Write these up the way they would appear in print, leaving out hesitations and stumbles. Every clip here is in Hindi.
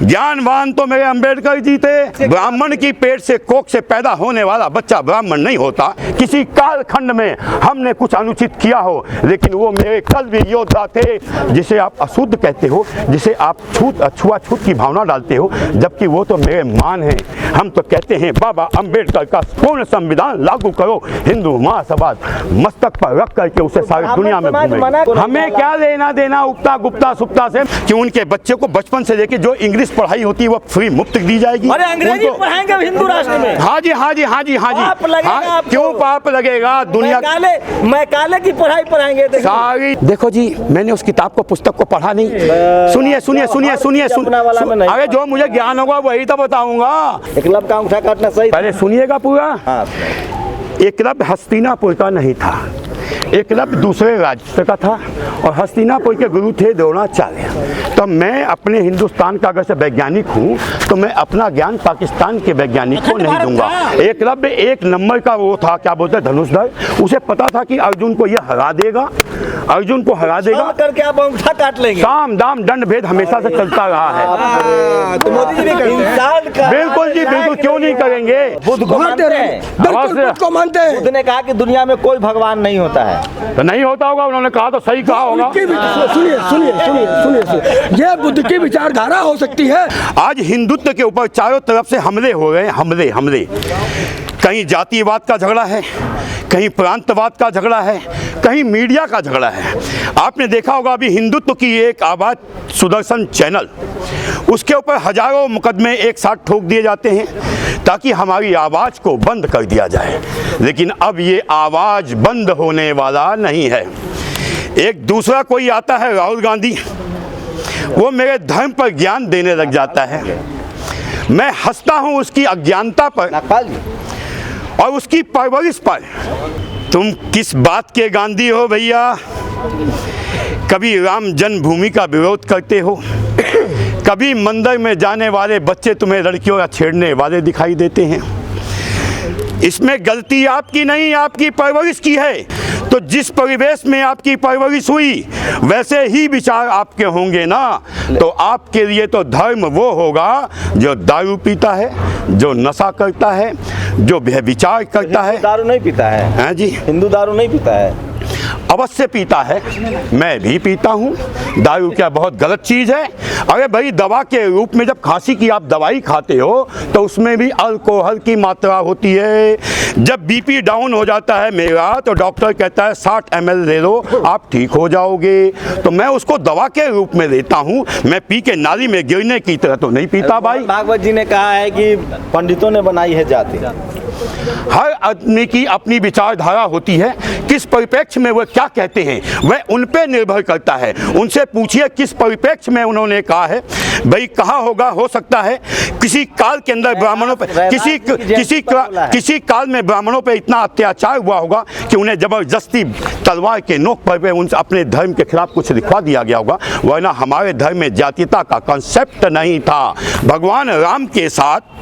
ज्ञानवान तो मेरे अंबेडकर जी थे। ब्राह्मण की पेट से कोख से पैदा होने वाला बच्चा ब्राह्मण नहीं होता। किसी कालखंड में हमने कुछ अनुचित किया हो, लेकिन वो मेरे कल भी योद्धा थे। जिसे आप अशुद्ध कहते हो, जिसे आप छुआछूत की भावना डालते हो, जबकि वो तो मेरे मान हैं। हम तो कहते हैं बाबा अंबेडकर का पूर्ण संविधान लागू करो, हिंदू महासभा मस्तक पर रख करके उसे सारी दुनिया में घूमेगी। हमें क्या लेना देना उगता गुप्ता सुप्ता से कि उनके बच्चे को बचपन से लेके जो इंग्लिश पढ़ाई होती है वो फ्री मुफ्त दी जाएगी। अरे अंग्रेजी पढ़ाएंगे हिंदू राष्ट्र में? हाँ जी, हाँ जी, हाँ जी, हाँ जी। हाँ, क्यों पाप लगेगा? दुनिया मैं काले की पढ़ाई पढ़ाएंगे सारी। देखो जी, मैंने उस किताब को पुस्तक को पढ़ा नहीं। सुनिए सुनिए सुनिए सुनिए, अरे जो मुझे ज्ञान होगा वही तो बताऊंगा। एकलव्य का अंगूठा काटना सही? पहले सुनिएगा पूरा। एकलव्य हस्तिनापुर का नहीं था, एकलव्य दूसरे राज्य का था और हस्तिनापुर के गुरु थे द्रोणाचार्य। तो मैं अपने हिंदुस्तान का अगर से वैज्ञानिक हूँ तो मैं अपना ज्ञान पाकिस्तान के वैज्ञानिक को नहीं दूंगा। एकलव्य एक नंबर का वो था, क्या बोलते हैं, धनुषधर। उसे पता था कि अर्जुन को यह हरा देगा, अर्जुन को हरा देगा करके आप अंगूठा काट लेंगे। साम दाम दंड भेद हमेशा से चलता रहा है। तो मोदी जी भी बिल्कुल जी, बिल्कुल, क्यों नहीं करेंगे। बुद्ध को मानते हैं। बुद्ध ने कहा कि दुनिया में कोई भगवान नहीं होता है। तो नहीं होता होगा, उन्होंने कहा तो सही कहा होगा। सुनिए सुनिए सुनिए सुनिए, यह बुद्ध की विचारधारा हो सकती है। आज हिंदुत्व के ऊपर चारों तरफ से हमले हो गए, हमले। कहीं जातिवाद का झगड़ा है, कहीं प्रांतवाद का झगड़ा है, कहीं मीडिया का झगड़ा है। आपने देखा होगा अभी हिंदुत्व की एक आवाज़ सुदर्शन चैनल, उसके ऊपर हजारों मुकदमे एक साथ ठोक दिए जाते हैं ताकि हमारी आवाज़ को बंद कर दिया जाए। लेकिन अब ये आवाज़ बंद होने वाला नहीं है। एक दूसरा कोई आता है, राहुल गांधी, वो मेरे धर्म पर ज्ञान देने लग जाता है। मैं हंसता हूँ उसकी अज्ञानता पर और उसकी परवरिश पर। तुम किस बात के गांधी हो भैया? कभी राम जन्मभूमि का विरोध करते हो, कभी मंदिर में जाने वाले बच्चे तुम्हें लड़कियों का छेड़ने वाले दिखाई देते हैं। इसमें गलती आपकी नहीं, आपकी परवरिश की है। तो जिस परिवेश में आपकी परवरिश हुई वैसे ही विचार आपके होंगे ना। तो आपके लिए तो धर्म वो होगा जो दारू पीता है, जो नशा करता है, जो व्यभिचार करता है। दारू नहीं पीता है? हाँ जी, हिंदू दारू नहीं पीता है। अवश्य पीता है, मैं भी पीता हूँ। दारू क्या बहुत गलत चीज़ है? अरे भाई, दवा के रूप में जब खांसी की आप दवाई खाते हो तो उसमें भी अल्कोहल की मात्रा होती है। जब बीपी डाउन हो जाता है मेरा तो डॉक्टर कहता है 60 ml ले लो, आप ठीक हो जाओगे। तो मैं उसको दवा के रूप में लेता हूँ, मैं पी के नाली में गिरने की तरह तो नहीं पीता भाई। भागवत जी ने कहा है कि पंडितों ने बनाई है जाति। हर आदमी की अपनी विचारधारा होती है, किस परिप्रेक्ष्य में वह क्या कहते हैं वह उन पे निर्भर करता है। उनसे पूछिए किस परिप्रेक्ष्य में उन्होंने कहा है। भाई कहा होगा, हो सकता है किसी काल के अंदर ब्राह्मणों पे किसी काल में ब्राह्मणों पे इतना अत्याचार हुआ होगा कि उन्हें जबरदस्ती तलवार के नोक पर उनसे अपने धर्म के खिलाफ कुछ लिखवा दिया गया होगा, वरना हमारे धर्म में जातीयता का कॉन्सेप्ट नहीं था। भगवान राम के साथ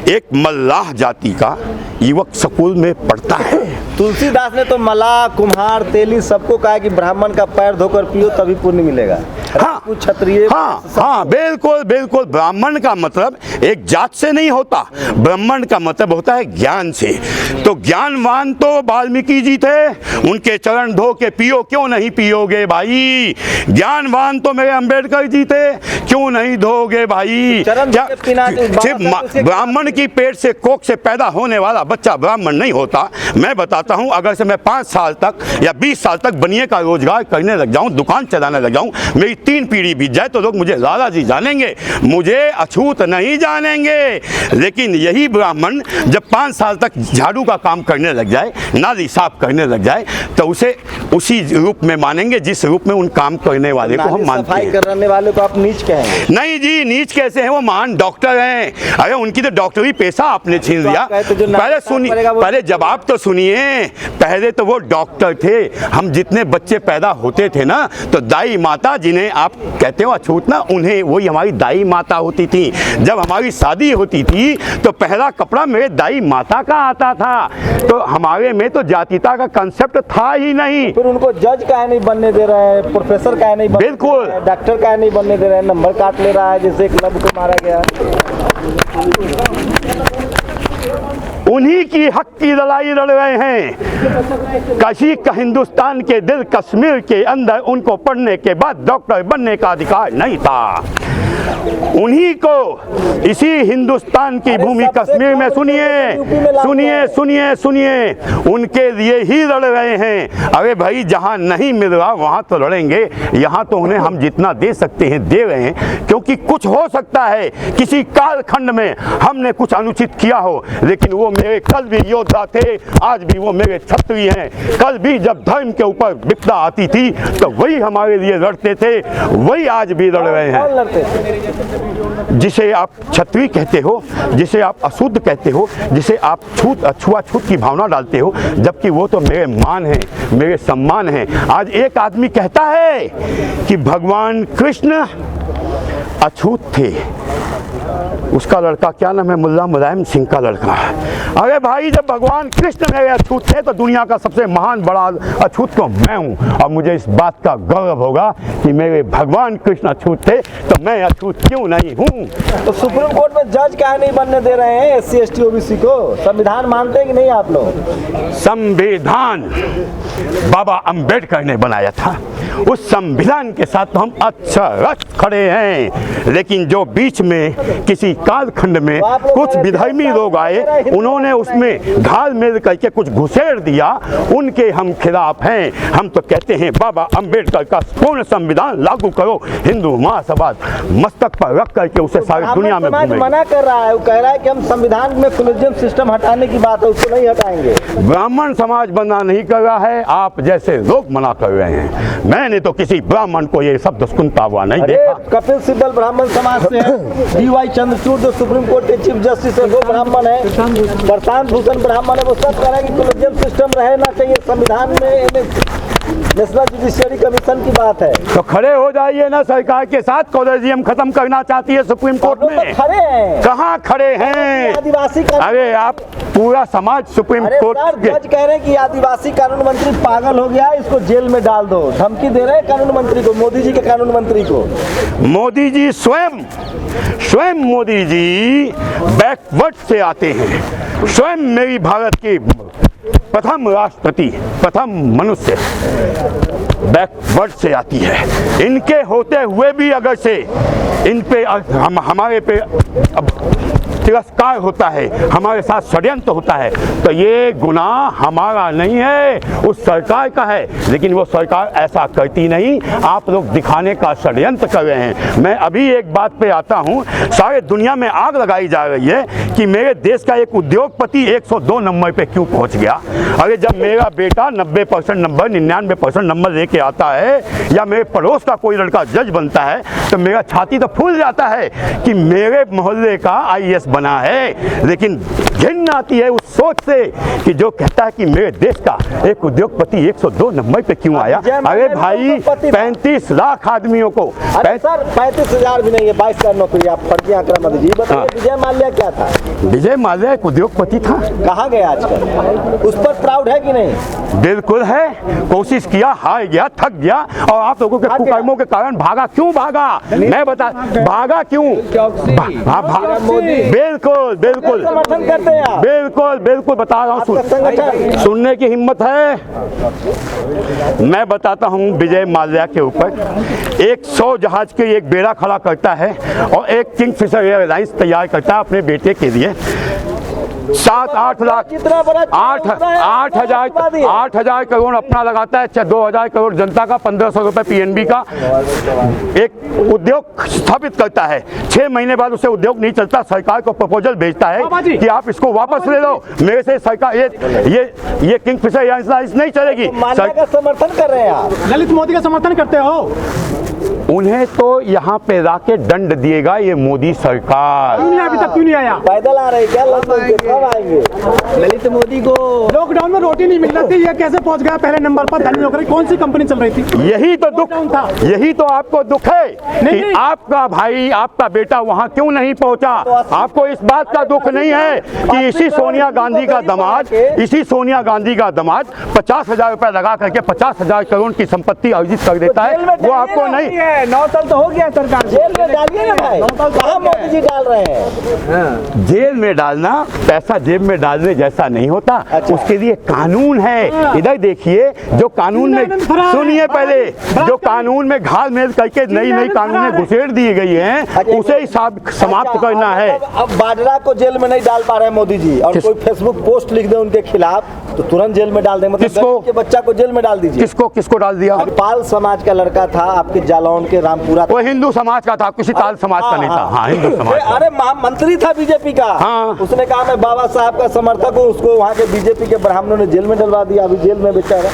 एक मल्लाह जाति का युवक स्कूल में पढ़ता है। तुलसीदास ने तो मल्लाह, कुम्हार, तेली सबको कहा कि ब्राह्मण का पैर धोकर पियो तभी पुण्य मिलेगा। हाँ, क्षत्रिय, हाँ, बिल्कुल बिल्कुल। ब्राह्मण का मतलब एक जात से नहीं होता, ब्राह्मण का मतलब होता है ज्ञान से। तो ज्ञानवान तो वाल्मीकि जी थे, उनके चरण धो के पियो, क्यों नहीं पियोगे भाई? ज्ञानवान तो मेरे अंबेडकर जी थे, क्यों नहीं धोगे भाई? ब्राह्मण की पेट से कोख से पैदा होने वाला बच्चा ब्राह्मण नहीं होता। मैं बताता हूं, अगर से मैं 5 साल तक या 20 साल तक बनिए का रोजगार करने लग जाऊं, दुकान चलाने लग जाऊं, मेरी 3 पीढ़ी बीत जाए तो लोग मुझे लाला जी जानेंगे, मुझे अछूत नहीं जानेंगे। लेकिन यही ब्राह्मण जब 5 साल तक झाड़ू का काम करने लग जाए, नाली साफ करने लग जाए, तो उसे उसी रूप में मानेंगे जिस रूप में उन काम करने वाले को हम मानते हैं। सफाई करने वाले को आप नीच कहेंगे? नहीं जी, नीच कैसे हैं? वो महान डॉक्टर हैं। अरे उनकी तो डॉक्टरी पेशा आपने छीन लिया। पहले सुनिए, पहले जवाब तो सुनिए। पहले तो वो डॉक्टर थे। हम जितने बच्चे पैदा होते थे ना, तो दाई माता जिन्हें उन्हें आप कहते हो अछूत ना, उन्हें वही हमारी दाई माता होती थी। जब हमारी शादी होती थी तो पहला कपड़ा मेरे दाई माता का आता था। तो हमारे में तो जातीयता का कंसेप्ट था ही नहीं। फिर उनको जज काहे नहीं बनने दे रहे हैं, प्रोफेसर काहे नहीं बनने बिल्कुल। दे रहे हैं, डॉक्टर काहे नहीं बनने दे रहे हैं, नंबर काट ले रहा है जैसे एक लब को मारा गया। उन्हीं की हक की लड़ाई लड़ रहे हैं। काशी का हिंदुस्तान के दिल कश्मीर के अंदर उनको पढ़ने के बाद डॉक्टर बनने का अधिकार नहीं था। उन्हीं को इसी हिंदुस्तान की भूमि कश्मीर में सुनिए उनके लिए ही लड़ रहे हैं। अरे भाई जहां नहीं मिल रहा वहां तो लड़ेंगे, यहां तो उन्हें हम जितना दे सकते हैं दे रहे हैं, क्योंकि कुछ हो सकता है किसी कालखंड में हमने कुछ अनुचित किया हो, लेकिन वो मेरे कल भी योद्धा थे, आज भी वो मेरे क्षत्रिय हैं। कल भी जब धर्म के ऊपर विपदा आती थी तो वही हमारे लिए लड़ते थे, वही आज भी लड़ रहे हैं। लड़ते थे। जिसे आप क्षत्रिय कहते हो, जिसे आप अशुद्ध कहते हो, जिसे आप छुआछूत की भावना डालते हो, जबकि वो तो मेरे मान हैं, मेरे सम्मान हैं। आज एक आदमी कहता है कि भगवान कृष्ण अछूत थे, उसका लड़का क्या नाम है, मुल्ला मुलायम सिंह का लड़का है। अरे भाई जब भगवान कृष्ण मेरे अछूत थे तो दुनिया का सबसे महान बड़ा अछूत तो मैं हूँ, और मुझे इस बात का गौरव होगा कि मेरे भगवान कृष्ण अछूत थे तो मैं अछूत क्यों नहीं हूँ। तो सुप्रीम कोर्ट में जज काहे नहीं बनने दे रहे हैं SC ST OBC को? संविधान मानते हैं कि नहीं आप लोग? संविधान बाबा अंबेडकर ने बनाया था, उस संविधान के साथ तो हम अक्षरशः खड़े हैं। लेकिन जो बीच में किसी कालखंड में कुछ विधर्मी लोग आए, उन्होंने उसमें घाल मेल करके कुछ घुसेड़ दिया, उनके हम खिलाफ हैं। हम तो कहते हैं बाबा अंबेडकर का पूर्ण संविधान लागू करो, हिंदू महासभा मस्तक पर रख करके उसे सारी दुनिया में घूमेंगे। मना कर रहा है, वो कह रहा है कि हम संविधान में कोलिजियम सिस्टम हटाने की बात है, उसको नहीं हटाएंगे। ब्राह्मण समाज मना नहीं कर रहा है, आप जैसे लोग मना कर रहे हैं। मैंने तो किसी ब्राह्मण को ये शब्द सुनता हुआ नहीं देखा। कपिल सिब्बल ब्राह्मण समाज से है, DY चंद्रचूड़ जो सुप्रीम कोर्ट के चीफ जस्टिस है वो ब्राह्मण है, प्रशांत भूषण ब्राह्मण है। वो सब कह रहे हैं कि कोलिजियम सिस्टम रहना चाहिए संविधान में, नेशनल जुडिशियरी कमीशन की बात है। तो खड़े हो जाइए ना सरकार के साथ, कोलिजियम खत्म करना चाहती है सुप्रीम कोर्ट में। तो खड़े हैं, कहाँ खड़े हैं? आदिवासी अरे आप पूरा समाज सुप्रीम कोर्ट के जज कह रहे हैं कि आदिवासी कानून मंत्री पागल हो गया, इसको जेल में डाल दो, धमकी दे रहे हैं कानून मंत्री को, मोदी जी के कानून मंत्री को। मोदी जी स्वयं मोदी जी बैकवर्ड से आते हैं। स्वयं मेरी भारत की प्रथम राष्ट्रपति, प्रथम मनुष्य बैकवर्ड से आती है। इनके होते हुए भी अगर से इन पे हमारे पे तिरस्कार होता है, हमारे साथ षड्यंत्र होता है, तो ये गुनाह हमारा नहीं है, उस सरकार का है। लेकिन वो सरकार ऐसा करती नहीं, आप लोग दिखाने का षड्यंत्र कर रहे हैं। मैं अभी एक बात पे आता हूँ, सारे दुनिया में आग लगाई जा रही है कि मेरे देश का एक उद्योगपति 102 नंबर पे क्यों पहुँच गया। अरे जब मेरा बेटा 90% नंबर, 99% नंबर लेके आता है, या मेरे पड़ोस का कोई लड़का जज बनता है, तो मेरा छाती तो फूल जाता है कि मेरे मोहल्ले का IAS बना है। लेकिन घिन आती है उस सोच से कि जो कहता है कि मेरे देश का एक उद्योगपति 102 नंबर पे क्यों आया। अरे भाई 35 लाख आदमियों को, सर 35,000 भी नहीं है, 22,000 नौकरी। आप फर्जी आंकड़ा मत दीजिए। बताइए विजय माल्या क्या था? विजय माल्या एक उद्योगपति था। कहाँ गया आजकल? उस पर प्राउड है कि नहीं? बिल्कुल है। कोशिश किया, हार गया, थक गया, और आप लोगों के कुकर्मों के कारण भागा। क्यों भागा? मैं बता, भागा क्यों? बिल्कुल बिल्कुल समर्थन करते हैं आप? बिल्कुल बता रहा हूँ, सुनने की हिम्मत है। मैं बताता हूँ विजय माल्या के ऊपर 100 जहाज के एक बेड़ा खड़ा करता है और एक किंगफिशर एयरलाइंस तैयार करता है अपने बेटे के लिए। 7-8 लाख, 8,000 करोड़ अपना लगाता है, 2,000 करोड़ जनता का, 1,500 रुपए PNB का एक उद्योग स्थापित करता है। 6 महीने बाद उसे उद्योग नहीं चलता, सरकार को प्रपोजल भेजता है कि आप इसको वापस ले लो मेरे से। सरकार ये किंगफिशर एयरलाइंस नहीं चलेगी। माल्या का समर्थन कर रहे हैं आप? दलित मोदी का समर्थन करते हो? उन्हें तो यहाँ पे लाके दंड दिएगा ये मोदी सरकार। क्यों नहीं, अभी तक क्यों नहीं आया? पैदल आ रहे क्या लंदन से, कब आएंगे? ललित मोदी को लॉकडाउन में रोटी नहीं मिल रही थी, ये कैसे पहुंच गया पहले नंबर पर? धनी नौकरी कौन सी कंपनी चल रही थी? यही तो दुख, था। यही तो आपको दुख है कि नहीं। आपका भाई, आपका बेटा वहाँ क्यों नहीं पहुँचा। आपको इस बात का दुख नहीं है कि इसी सोनिया गांधी का दामाद, इसी सोनिया गांधी का दामाद 50,000 रुपए लगा करके 50,000 करोड़ की संपत्ति अर्जित कर देता है, वो आपको नहीं। 9 साल तो हो गया सरकार। जेल में डालिए ना भाई, कहाँ मोदी जी डाल रहे हैं? जेल में डालना पैसा जेब में डालने जैसा नहीं होता। उसके लिए कानून है। इधर देखिए, जो कानून में, सुनिए पहले, जो कानून में घाल मेल करके नई नई कानूनें घुसेड़ दी गई हैं, उसे ही समाप्त करना है। अब बाजरा को जेल में नहीं डाल पा रहे मोदी जी, और कोई फेसबुक पोस्ट लिख दे उनके खिलाफ तो तुरंत जेल में डाल दे। मतलब किसको? के बच्चा को जेल में डाल दीजिए। किसको डाल दिया? पाल समाज का लड़का था आपके जालौन के रामपुरा। वो हिंदू समाज का था, किसी ताल समाज का नहीं था। हाँ, हिंदू समाज का। अरे मंत्री था बीजेपी का। हाँ। उसने कहा मैं बाबा साहब का समर्थक हूँ, उसको वहाँ के बीजेपी के ब्राह्मणों ने जेल में डलवा दिया, अभी जेल में बेचारा।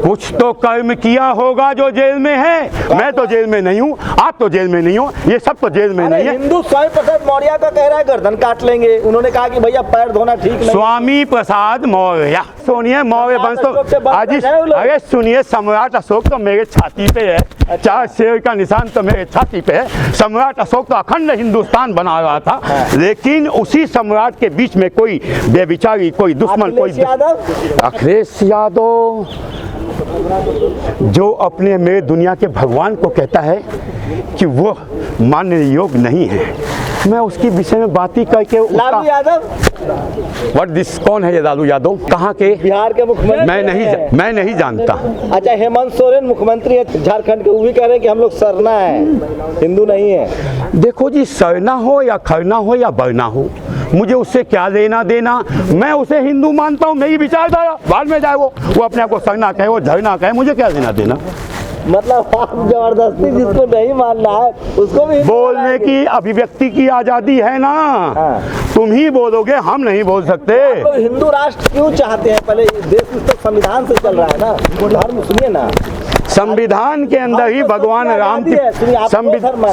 कुछ तो कर्म किया होगा जो जेल में है। मैं तो जेल में नहीं हूँ, आप तो जेल में नहीं हो, ये सब तो जेल में नहीं है। हिंदू स्वामी प्रसाद मौर्य का कह रहा है गर्दन काट लेंगे। उन्होंने कहा कि भैया पैर धोना ठीक नहीं। स्वामी प्रसाद मौर्य, सुनिए, मौर्य वंश तो आज, अरे सुनिए, सम्राट अशोक तो मेरे छाती पे है, 4 शेर का निशान तो मेरे छाती पे है। सम्राट अशोक तो अखंड हिंदुस्तान बना रहा था, लेकिन उसी सम्राट के बीच में कोई बेविचारी, कोई दुश्मन, कोई अखिलेश यादव जो अपने मेरे दुनिया के भगवान को कहता है कि वो मानने योग्य नहीं है, मैं उसके विषय में बात ही करके लालू यादव, व्हाट दिस, कौन है ये लालू यादव? कहाँ के? बिहार के मुख्यमंत्री। मैं नहीं जानता। अच्छा, हेमंत सोरेन मुख्यमंत्री है झारखंड के, वो भी कह रहे हैं कि हम लोग सरना है, हिंदू नहीं है। देखो जी, सरना हो या खरना हो या बरना हो, मुझे उससे क्या लेना देना। मैं उसे हिंदू मानता हूँ, मेरी विचारधारा, बाद में जाए वो अपने आप को सरना कहे, वो झरना कहे, मुझे क्या लेना देना। मतलब आप जबरदस्ती जिसको नहीं मानना है उसको भी बोलने की, अभिव्यक्ति की आजादी है ना। तुम ही बोलोगे, हम नहीं बोल सकते। तो हिंदू राष्ट्र क्यों चाहते हैं? पहले देश तो संविधान से चल रहा है ना, धर्म सुनिए ना। संविधान के अंदर ही भगवान राम की,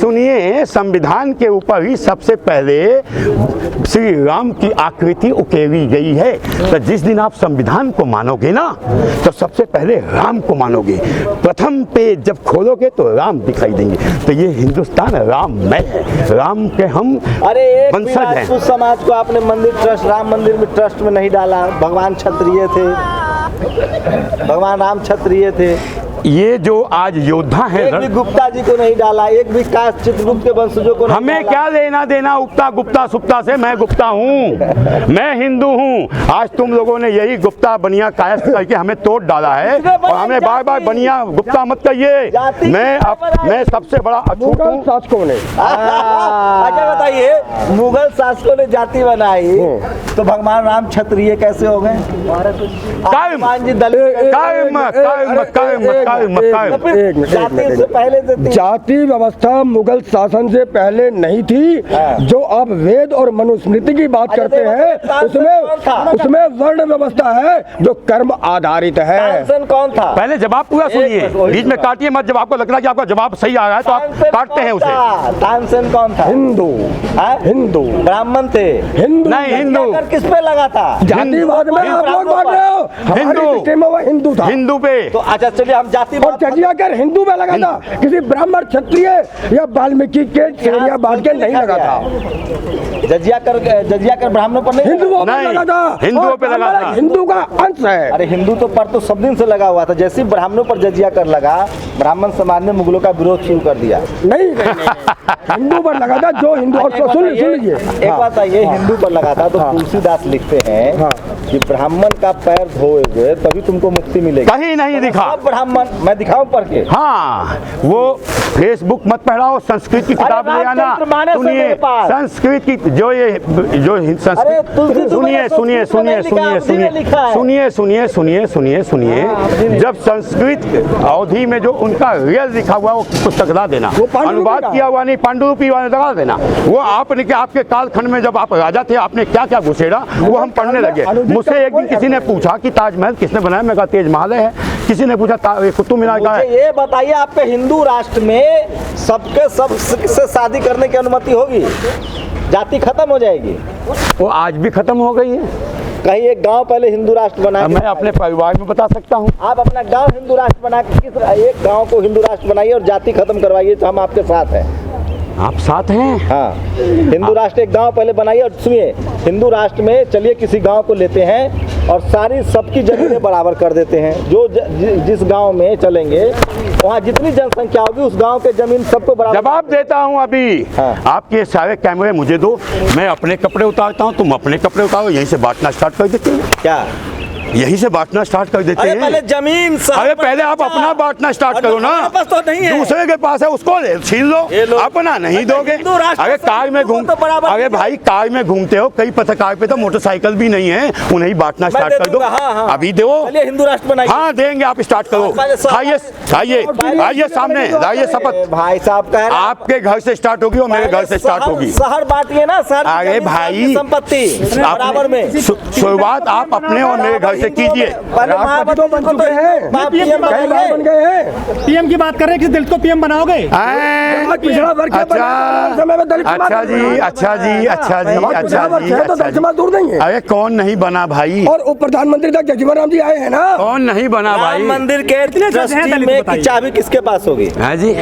सुनिए, संविधान के ऊपर ही सबसे पहले श्री राम की आकृति उकेरी गई है। तो जिस दिन आप संविधान को मानोगे ना, तो सबसे पहले राम को मानोगे। प्रथम पेज जब खोलोगे तो राम दिखाई देंगे। तो ये हिंदुस्तान राममय है, राम के हम वंशज हैं। उस समाज को आपने मंदिर ट्रस्ट, राम मंदिर में ट्रस्ट में नहीं डाला। भगवान क्षत्रिय थे, भगवान राम क्षत्रिय थे। ये जो आज योद्धा है, एक भी गुप्ता जी को नहीं डाला, एक भी काश चित्रगुप्त के वंशजों को नहीं हमें डाला। क्या लेना देना गुप्ता सुप्ता से? मैं गुप्ता हूँ, मैं हिंदू हूँ। आज तुम लोगों ने यही गुप्ता बनिया कायस्थ करके हमें तोड़ डाला है, और हमें बार बार बनिया गुप्ता मत कहिए। मैं सबसे बड़ा अछूत हूँ। शासकों ने, अच्छा बताइए, मुगल शासकों ने जाति बनाई तो भगवान राम क्षत्रिय कैसे हो गए? हनुमान जी दलित। जाति से पहले से थी। जाति व्यवस्था मुगल शासन से पहले नहीं थी। जो आप वेद और मनुस्मृति की बात करते हैं, उसमें वर्ण व्यवस्था है जो कर्म आधारित है। तानसेन कौन था? पहले जवाब पूरा सुनिए, बीच में काटिए मत। जब आपको लग रहा है कि आपका जवाब सही आ रहा है तो आप काटते हैं उसे। तानसेन कौन था? हिंदू, हिंदू, ब्राह्मण थे। हिंदू नहीं, हिंदू। किस पे लगा था? जातिवाद में आप लोग बांट रहे हो। हमारे सिस्टम में वो हिंदू था, हिंदू पे। तो अच्छा चलिए, हम जाति और जजिया कर हिंदू में लगा था। किसी ब्राह्मण क्षत्रिय या वाल्मीकि के श्रेणियां बांट के नहीं लगा था। जजिया कर ब्राह्मणों पर नहीं, हिंदुओं पे लगा था। हिंदुओं पे लगा था। हिंदू का अंश है। अरे हिंदू तो पर तो सब दिन से लगा हुआ था। जैसे ब्राह्मणों पर जजिया कर लगा, ब्राह्मण समाज ने मुगलों का विरोध शुरू कर दिया। नहीं, हिंदू पर लगा था। जो हिंदू, और सुन लीजिए, एक बात आइए, हिंदू पर लगा था तो तुलसीदास लिखते हैं कि ब्राह्मण का पैर धोएगे तभी तुमको मुक्ति मिलेगी। कहीं नहीं दिखा। सब ब्राह्मण, मैं दिखाऊं पढ़ के? हाँ, वो फेसबुक मत पढ़ाओ, संस्कृत की किताब ले आना। सुनिए, संस्कृत की सुनिए, जब संस्कृत अवधि में जो उनका रियल लिखा हुआ वो पुस्तक ला देना, अनुवाद किया हुआ नहीं, पांडुलिपि वाले लगा देना। वो आपने के आपके कालखंड में जब आप राजा थे, आपने क्या क्या घुसेड़ा वो हम पढ़ने लगे। मुझसे एक दिन किसी ने पूछा कि ताजमहल किसने बनाया? मैं कहा तेज महल है। किसी ने पूछा कुतुब मीनार का मुझे है? ये बताइए, आपके हिंदू राष्ट्र में सबके सब से शादी करने की अनुमति होगी? जाति खत्म हो जाएगी? वो आज भी खत्म हो गई है। कहीं एक गांव पहले हिंदू राष्ट्र बना अब मैं अपने परिवार में बता सकता हूँ। आप अपना गांव हिंदू राष्ट्र बना के किस एक गांव को हिंदू राष्ट्र बनाइए और जाति खत्म करवाइए, तो हम आपके साथ हैं। आप साथ हैं? हाँ, हिंदू राष्ट्र एक गांव पहले बनाइए। और सुनिए, हिंदू राष्ट्र में चलिए किसी गांव को लेते हैं और सारी सबकी जमीनें बराबर कर देते हैं। जो जिस गांव में चलेंगे वहाँ जितनी जनसंख्या होगी उस गांव के जमीन सबको बराबर। जवाब देता हूँ अभी। हाँ। आपके सारे कैमरे मुझे दो, मैं अपने कपड़े उतारता हूँ, तुम अपने कपड़े उतारो, यहीं से बांटना स्टार्ट कर देते हैं। क्या? यहीं से बांटना स्टार्ट कर देते अरे हैं। पहले जमीन अरे पहले आप अपना बांटना स्टार्ट करो ना। हमारे पास तो नहीं है। दूसरे के पास है, उसको छीन लो, ये लो। अपना नहीं दोगे। हिंदू राष्ट्र अरे कार में तो बराबर अरे भाई कार में घूमते हो, कई पत्रकार पे तो मोटरसाइकिल भी नहीं है, उन्हें बांटना मैं स्टार्ट दे कर दो। दूंगा, हाँ, हाँ। अभी दो। चलिए हिंदू राष्ट्र बनाइए। हाँ देंगे, आप स्टार्ट करो। पहले सब- आइए आइए आइए सामने लाइए शपथ। भाई साहब कह रहे हैं, आपके घर से स्टार्ट होगी और मेरे घर से स्टार्ट शहर- होगी। शहर बांटिए ना सर। अरे भाई, संपत्ति बराबर में। शुरुआत आप अपने और मेरे घर से कीजिए। पहले राष्ट्रपति तो बन चुके हैं, बाप कई PM बार बनाइए। बन गए हैं। पीएम की बात कर रहे हैं, किस दलित को पीएम बनाओगे? पिछड़ा वर्ग क्या बना? समय में दलित की बात अच्छा कर रहे जी, हैं। अच्छा जी, अच्छा जी, पिछड़ा अच्छा वर्ग जी, है तो अच्छा दलित जी। समाज दूर नहीं है। अरे कौन नहीं बना भाई? और उप प्रधानमंत्री तक जगजीवन राम जी आए हैं ना। कौन नहीं बना राम भाई? मंदिर के ट्रस्टी दलित में बताइए। की चाबी किसके पास होगी? हाँ जी,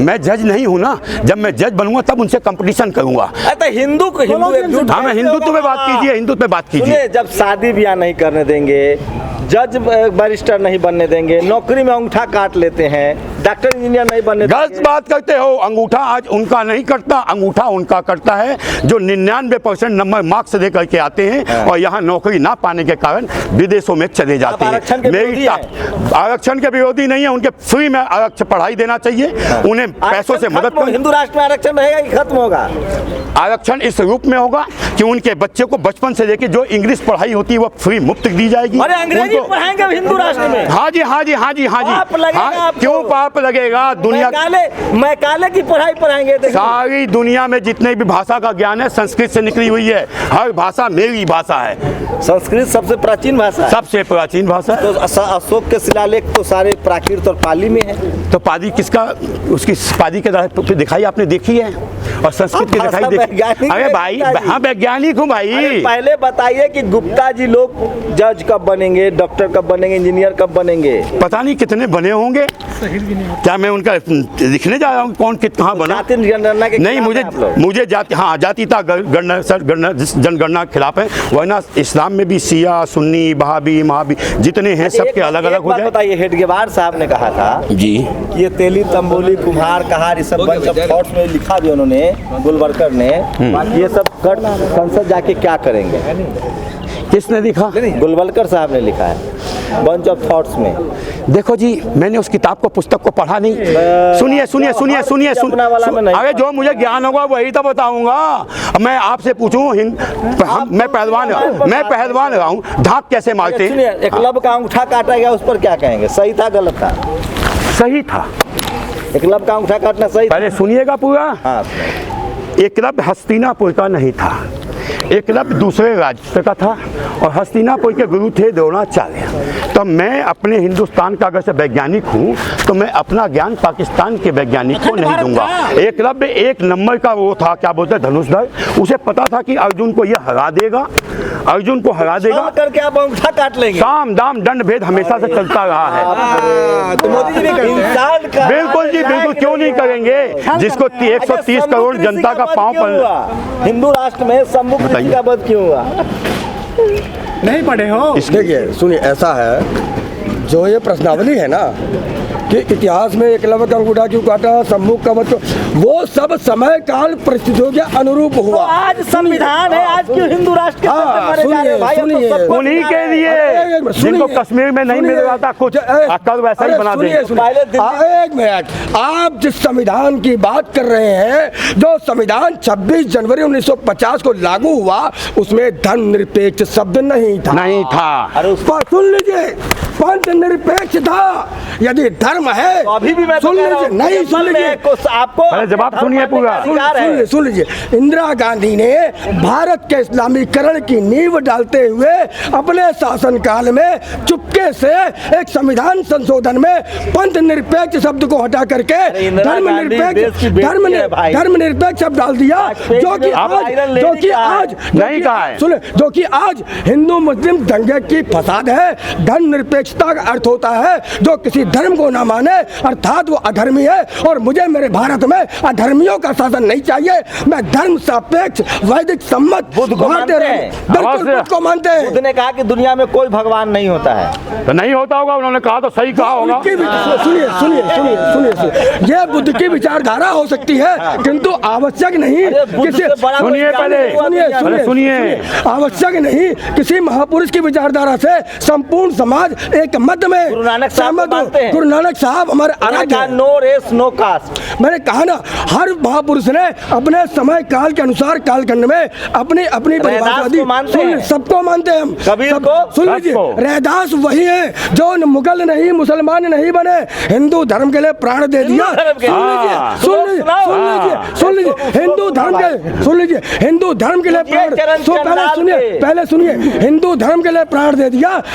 मैं जज नहीं हूँ ना। जब मैं जज बनूंगा तब उनसे कंपटीशन करूंगा। अरे हिंदू को हिंदू एकजुट हाँ, मैं हिंदुत्व पे बात कीजिए, हिंदुत्व पे बात कीजिए। सुनिए, जब शादी ब्याह नहीं करने देंगे, जज बैरिस्टर नहीं बनने देंगे, नौकरी में अंगूठा काट लेते हैं, डॉक्टर इंजीनियर नहीं बनने गलत देंगे। बात करते हो। अंगूठा आज उनका नहीं करता, अंगूठा उनका करता है जो 99% नंबर मार्क्स दे करके आते हैं और यहाँ नौकरी ना पाने के कारण विदेशों में चले जाते आप आरक्षण के हैं। विरोधी आरक्षण के विरोधी नहीं है, उनके फ्री में आरक्षण पढ़ाई देना चाहिए, उन्हें पैसों से मदद खत्म हो- कर। हिंदू राष्ट्र में आरक्षण रहेगा कि खत्म होगा? आरक्षण इस रूप में होगा कि उनके बच्चे को बचपन से लेकर जो इंग्लिश पढ़ाई होती है वो फ्री मुफ्त दी जाएगी। अरे अंग्रेजी उनको- पढ़ाएंगे हिंदू राष्ट्र में? हाँ जी, हाँ जी, हाँ जी, हाँ पाप जी, लगेगा हाँ। आपको। क्यों पाप लगेगा? दुनिया मैकाले की पढ़ाई पढ़ाएंगे। देखिए। सारी दुनिया में जितने भी भाषा का ज्ञान है संस्कृत से निकली हुई है। हर भाषा मेरी भाषा है, संस्कृत सबसे प्राचीन भाषा है। सबसे प्राचीन भाषा है। तो अशोक के शिलालेख तो सारे प्राकृत और पाली में है। तो पादी किसका, उसकी पादी के पे दिखाई आपने देखी है और संस्कृत की आप दिखाई भाषा देखी? वैज्ञानिक अरे हैं भाई, गुप्ता जी। हाँ वैज्ञानिक हूँ अरे भाई। पहले बताइए कि गुप्ता जी लोग जज कब बनेंगे, डॉक्टर कब बनेंगे, इंजीनियर कब बनेंगे? पता नहीं कितने बने होंगे। क्या मैं उनका लिखने जा रहा हूँ कौन कहाँ बना? जाति जनगणना के नहीं, खिलाफ हैं आप लोग। मुझे जाति, हाँ जातीयता जनगणना के खिलाफ है। वरना इस्लाम में भी शिया, सुन्नी, बहाबी, महाबी जितने हैं सबके अलग अलग हो जाए। बताइए, हेडगेवार साहब ने कहा था जी, कि ये तेली, तंबोली, कुम्हार, कहार, ये सब बंच ऑफ थॉट्स में लिखा भी उन्होंने, गुलवर्कर ने। ये सब कर संसद जाके क्या करेंगे? किसने लिखा? गुलवलकर साहब ने लिखा है बंच ऑफ थॉट्स में। देखो जी, मैंने उस किताब को, पुस्तक को पढ़ा नहीं। सुनिए सुनिए सुनिए सुनिए अपना वाला में नहीं। अरे जो मुझे ज्ञान होगा वही तो बताऊंगा। मैं आपसे पूछूं, मैं पहलवान रहा हूँ, धाक कैसे मारते हैं? सुनिए, एकलव्य का अंगूठा काटा गया, उस पर क्या कहेंगे? सही था गलत था? सही था। एकलव्य का अंगूठा काटना सही था? पहले सुनिएगा पूरा। हाँ। एकलव्य हस्तिनापुर का नहीं था, एकलव्य दूसरे राज्य का था और हस्तिनापुर के गुरु थे द्रोणाचार्य। तो मैं अपने हिंदुस्तान का अगर से वैज्ञानिक हूँ तो मैं अपना ज्ञान पाकिस्तान के वैज्ञानिक को नहीं दूंगा। एकलव्य एक नंबर का वो था, क्या बोलते हैं, धनुषधर। उसे पता था कि अर्जुन को ये हरा देगा, अर्जुन को हरा देगा। हाँ, करके आप अंगूठा काट लेंगे। साम दाम दंड भेद हमेशा से चलता रहा है। तो मोदी जी भी इंसान का बिल्कुल जी, बिल्कुल, क्यों नहीं करेंगे? जिसको 130 करोड़ जनता का पांव पर। हिंदू राष्ट्र में शंभुपुत्री का वध क्यों हुआ? नहीं पढ़े हो? देखिए सुनिए, ऐसा है, जो ये प्रश्नावली है ना कि इतिहास में एकलव्य का अंगूठा क्यों काटा, सम्मुख का मत, वो सब समय काल परिस्थितियों के अनुरूप तो हुआ। आज संविधान है, आज क्यों हिंदू राष्ट्र के हाँ, सत्य मारे जा रहे हैं? भाई, अब तो सुनिए, सबको उन्हीं के लिए जिनको कश्मीर में नहीं मिल रहा था कुछ, अक्ल वैसा ही बना देंगे। एक मिनट, आप जिस संविधान की बात कर रहे हैं, जो संविधान 26 जनवरी 1950 को लागू हुआ, उसमें धर्मनिरपेक्ष शब्द नहीं था। नहीं था। अरे उस पर सुन लीजिए, पंथ निरपेक्ष था। यदि धर्म है तो अभी भी मैं तो सुन कह रहा लीजिए, हूं, नहीं जब सुन मन में लीजिए, कुछ आपको अरे जवाब धर्म सुनिए मानने का पूरा। अधिकार है। सुन लीजिए, इंदिरा गांधी ने भारत के इस्लामीकरण की नींव डालते हुए अपने शासनकाल में चुपके से एक संविधान संशोधन में पंथ निरपेक्ष शब्द को हटा करके इंदिरा गांधी देश की बेटी है भाई। धर्मनिरपेक्ष शब्द डाल दिया, जो कि आज नहीं कहा है। सुने, जो कि आज हिंदू मुस्लिम दंगे की फसाद है। धर्म निरपेक्षता का अर्थ होता है जो किसी धर्म को ना माने अर्थात वो अधर्मी है, और मुझे मेरे भारत में अधर्मियों का शासन नहीं चाहिए। मैं धर्म सापेक्ष वैदिक सम्मत बुद्ध को मानते हैं। बिल्कुल बुद्ध को मानते हैं। बुद्ध ने कहा कि दुनिया में कोई भगवान नहीं होता है। तो नहीं होता होगा, उन्होंने कहा तो सही कहा होगा। सुनिए सुनिए सुनिए सुनिए, ये बुद्ध की विचारधारा हो सकती है, किंतु आवश्यक नहीं अरे बुद्ध किसी से बड़ा कोई सुनिए ज्ञानी पहले, हुआ सुनिए दुनिया में। अरे सुनिए, आवश्यक नहीं किसी महापुरुष की विचारधारा से संपूर्ण समाज एक मत में गुरु नानक साहब को सहमत हो। मानते हैं। गुरु नानक साहब हमारे आराध्य हैं। No race no caste. मैंने कहा ना, हर महापुरुष ने अपने समय काल के अनुसार कालखंड में अपनी अपनी परिभाषा दी। को मानते हैं। सबको मानते हैं हम। कबीर सब- को? सुन लीजिए, सबको। रैदास वही है जो मुगल नहीं मुसलमान नहीं बने, हिंदू धर्म के लिए प्राण दे दिया। हिंदू धर्म के लिए। सुन लीजिए, हाँ। सुन लीजिए, सुनाओ। सुन लीजिए, हाँ। सुन लीजिए, हिंदू धर्म के, सुन लीजिए, हिंदू धर्म के लिए ये चरण पहले चंडाल सुनिए, के। पहले सुनिए, हिंदू धर्म के लिए प्राण दे दिया।